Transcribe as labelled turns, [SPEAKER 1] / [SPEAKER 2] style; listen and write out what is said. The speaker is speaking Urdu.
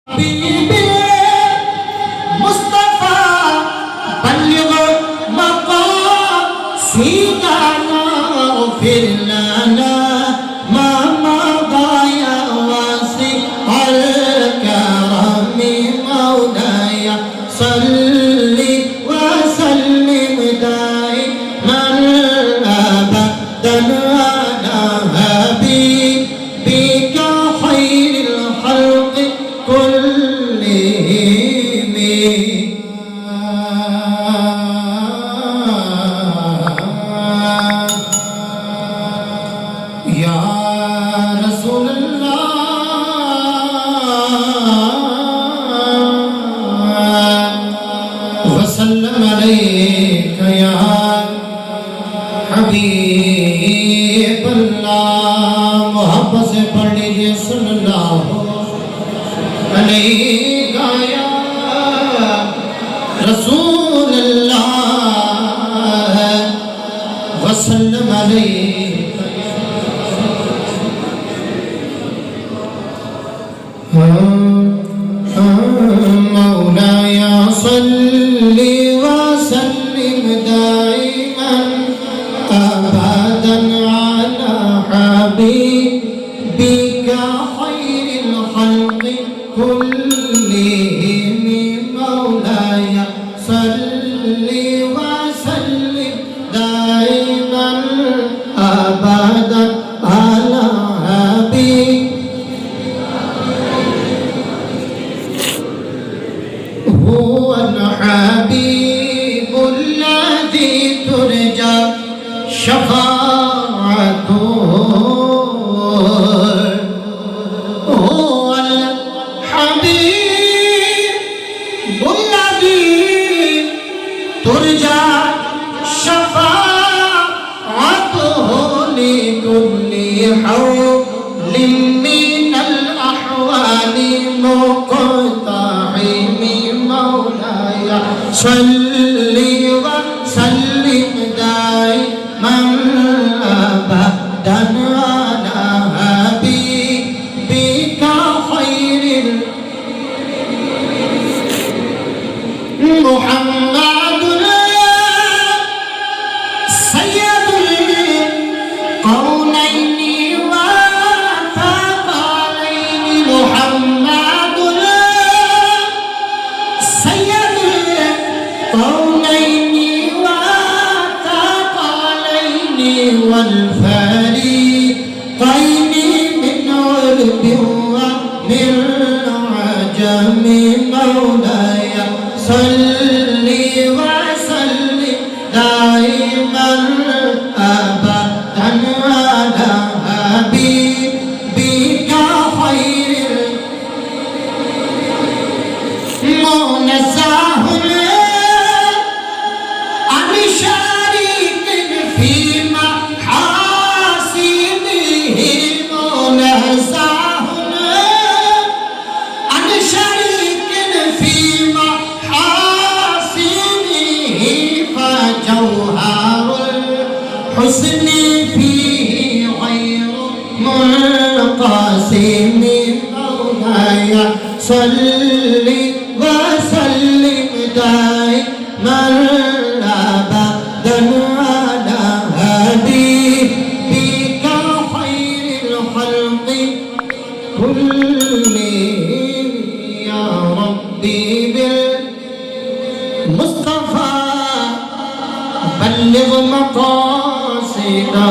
[SPEAKER 1] حبيبي مصطفى بلغ مقاصدنا واغفر لنا ما مضى يا واسع الكرم مولاي صل وسلم دائما ابدا على حبيبك خير الخلق كلهم يا رسول الله وسلم عليك يا حبیب اللہ. محبت سے پڑھ لیجئے صلی اللہ علیہ یا رسول اللہ وسلم علیہ. مولاي صل وسلم دائما أبدا على حبيبك خير الخلق كلهم. مولاي صل وسلم دائما أبدا على حبيبك هو الحبيب الذي ترجى شفاعته. هو الحبيب الذي ترجى شفاعته لكل حول من الأحوال مقتحم. مولاي صل وسلم دائما أبدا على حبيبك خير محمد سيد القونين والثقلين. محمد سيد القونين والثقلين والفريقين من عرب ومن عجم. مولاي صل وسلم دائما أبدا على حبيبك خير منزه عن شريك في محاسنه. منزه عن شريك في محاسنه فجوهر الحسن فيه غير منقسم. مولاي صل وسلم دائما أبدا على حبيبك خير الخلق كلهم. يا ربي بالمصطفى بلغ مقاصدنا